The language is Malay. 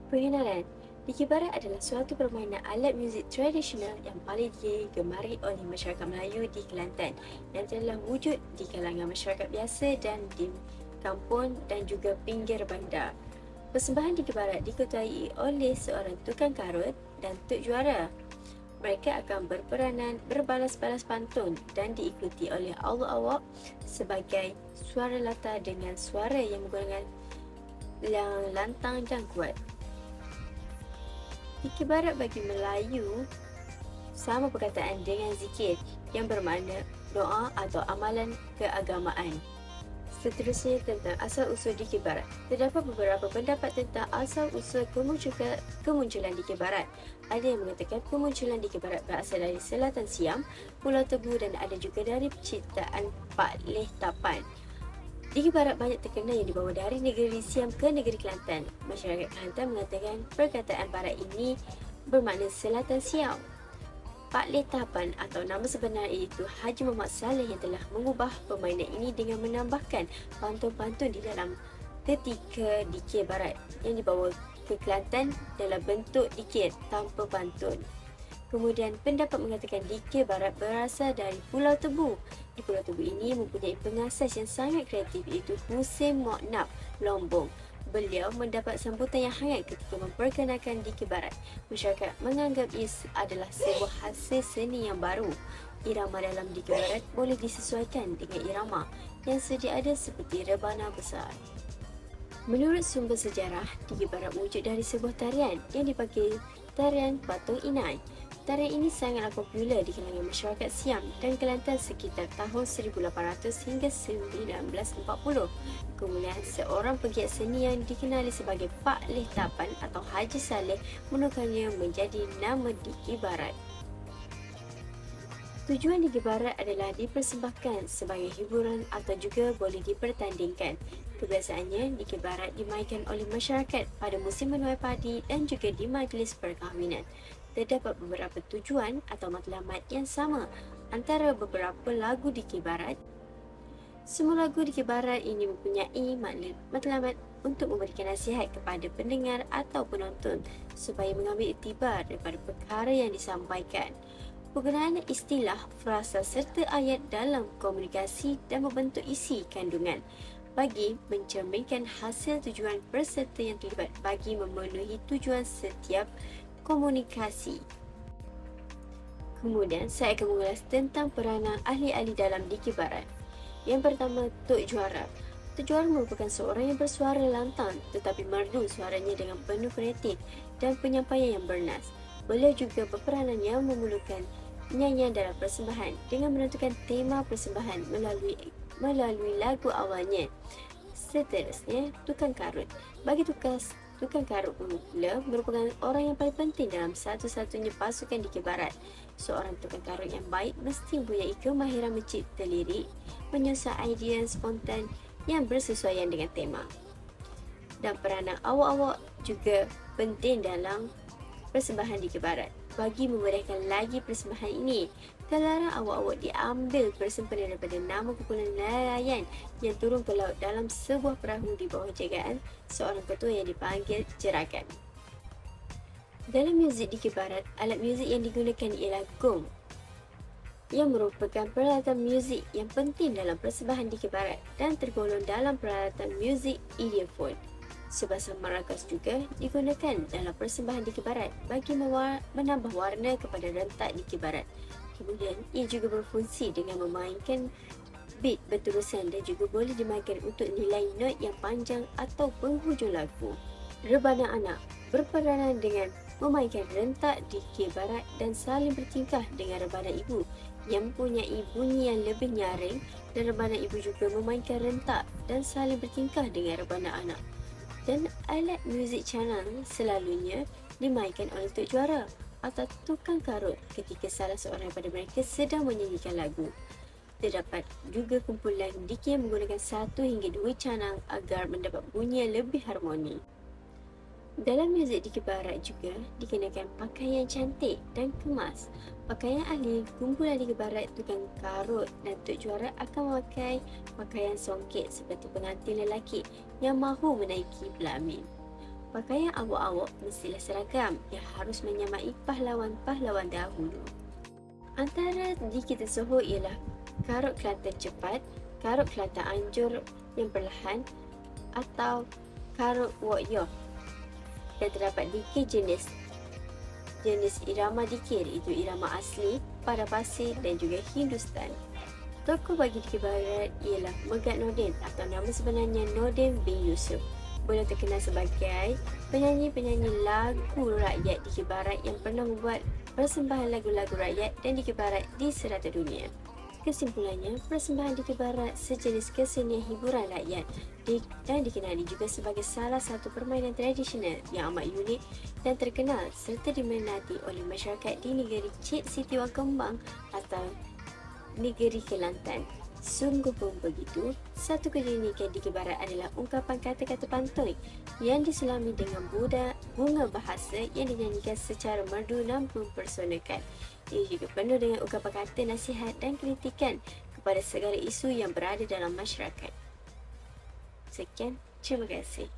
Perkenalan, Dikir Barat adalah suatu permainan alat muzik tradisional yang paling digemari oleh masyarakat Melayu di Kelantan yang telah wujud di kalangan masyarakat biasa dan di kampung dan juga pinggir bandar. Persembahan Dikir Barat diketuai oleh seorang tukang karut dan tuk juara. Mereka akan berperanan berbalas-balas pantun dan diikuti oleh awak-awak sebagai suara latar dengan suara yang menggunakan yang lantang dan kuat. Fikir Barat bagi Melayu sama perkataan dengan zikir yang bermakna doa atau amalan keagamaan. Seterusnya tentang asal-usul Dikir Barat. Terdapat beberapa pendapat tentang asal-usul kemunculan Dikir Barat. Ada yang mengatakan kemunculan Dikir Barat berasal dari Selatan Siam, Pulau Tebu dan ada juga dari penciptaan Pak Leh Tapan. Dikir Barat banyak terkenal yang dibawa dari negeri Siam ke negeri Kelantan. Masyarakat Kelantan mengatakan perkataan barat ini bermakna Selatan Siam. Pak Leh Tapan atau nama sebenar iaitu Haji Muhammad Saleh yang telah mengubah permainan ini dengan menambahkan pantun-pantun di dalam ketika Dikir Barat yang dibawa ke Kelantan dalam bentuk dikir tanpa pantun. Kemudian pendapat mengatakan Dikir Barat berasal dari Pulau Tebu. Di Pulau Tebu ini mempunyai pengasas yang sangat kreatif iaitu Husein Moknab Lombong. Beliau mendapat sambutan yang hangat ketika memperkenalkan Dikir Barat. Masyarakat menganggap ia adalah sebuah hasil seni yang baru. Irama dalam Dikir Barat boleh disesuaikan dengan irama yang sedia ada seperti rebana besar. Menurut sumber sejarah, Dikir Barat wujud dari sebuah tarian yang dipanggil tarian Patung Inai. Tarian ini sangatlah popular di kalangan masyarakat Siam dan Kelantan sekitar tahun 1800 hingga 1940. Kemudian, seorang pegiat seni yang dikenali sebagai Pak Leh Tapan atau Haji Saleh menukarnya menjadi nama Dikir Barat. Tujuan Dikir Barat adalah dipersembahkan sebagai hiburan atau juga boleh dipertandingkan. Kebiasaannya, Dikir Barat dimainkan oleh masyarakat pada musim menuai padi dan juga di majlis perkahwinan. Terdapat beberapa tujuan atau matlamat yang sama antara beberapa lagu Dikir Barat. Semua lagu Dikir Barat ini mempunyai matlamat untuk memberikan nasihat kepada pendengar atau penonton supaya mengambil iktibar daripada perkara yang disampaikan. Penggunaan istilah, frasa serta ayat dalam komunikasi dan membentuk isi kandungan bagi mencerminkan hasil tujuan peserta yang terlibat bagi memenuhi tujuan setiap komunikasi. Kemudian, saya akan mengulas tentang peranan ahli-ahli dalam Dikir Barat. Yang pertama, Tuk Juara. Tuk Juara merupakan seorang yang bersuara lantang tetapi merdu suaranya dengan penuh kreatif dan penyampaian yang bernas. Beliau juga berperanan yang memerlukan nyanyian dalam persembahan dengan menentukan tema persembahan melalui lagu awalnya. Seterusnya, Tukang Karut. Bagi Tukang Karut pula merupakan orang yang paling penting dalam satu-satunya pasukan Dikir Barat. Seorang tukang karut yang baik mesti mempunyai kemahiran mencipta lirik, menyusun idea yang spontan yang bersesuaian dengan tema. Dan peranan awak-awak juga penting dalam persembahan Dikir Barat. Bagi memudahkan lagi persembahan ini, terlarang awak-awak diambil bersempena daripada nama kumpulan nelayan yang turun ke laut dalam sebuah perahu di bawah jagaan seorang ketua yang dipanggil jerakan. Dalam muzik Dikir Barat, alat muzik yang digunakan ialah gong yang merupakan peralatan muzik yang penting dalam persembahan Dikir Barat dan tergolong dalam peralatan muzik idiophone. Sebasar maracas juga digunakan dalam persembahan Dikir Barat bagi menambah warna kepada rentak Dikir Barat. Kemudian, ia juga berfungsi dengan memainkan beat berterusan dan juga boleh dimainkan untuk nilai not yang panjang atau penghujung lagu. Rebana anak berperanan dengan memainkan rentak Dikir Barat dan saling bertingkah dengan rebana ibu yang mempunyai bunyi yang lebih nyaring, dan rebana ibu juga memainkan rentak dan saling bertingkah dengan rebana anak. Dan alat muzik canang selalunya dimainkan oleh Tuk Juara atau tukang karut ketika salah seorang daripada mereka sedang menyanyikan lagu. Terdapat juga kumpulan dikir yang menggunakan 1 hingga 2 canang agar mendapat bunyi yang lebih harmoni. Dalam muzik Dikir Barat juga dikenakan pakaian cantik dan kemas. Pakaian ahli kumpulan Dikir Barat, tukang karut dan Tuk Juara akan memakai pakaian songket seperti pengantin lelaki yang mahu menaiki pelamin. Pakaian awak-awak mestilah seragam yang harus menyamai pahlawan-pahlawan dahulu. Antara Dikir Tesohor ialah Karut Kelantan Cepat, Karut Kelantan Anjur yang perlahan atau Karut Wok Yoh. Dan terdapat dikir jenis irama dikir, iaitu irama asli, pada pasir dan juga Hindustan. Tokoh bagi dikir barat ialah Megat Nordin atau nama sebenarnya Nordin bin Yusuf. Boleh terkenal sebagai penyanyi-penyanyi lagu rakyat dikir barat yang pernah membuat persembahan lagu-lagu rakyat dan dikir barat di serata dunia. Kesimpulannya, persembahan dikir barat sejenis kesenian hiburan rakyat dan dikenali juga sebagai salah satu permainan tradisional yang amat unik dan terkenal serta diminati oleh masyarakat di negeri Cik Siti Wang Kembang atau negeri Kelantan. Sungguh pun begitu, satu keunikan dikir barat adalah ungkapan kata-kata pantun yang diselami dengan bunga bahasa yang dinyanyikan secara merdu dan mempersonakan. Ia juga penuh dengan ungkapan kata nasihat dan kritikan kepada segala isu yang berada dalam masyarakat. Sekian, terima kasih.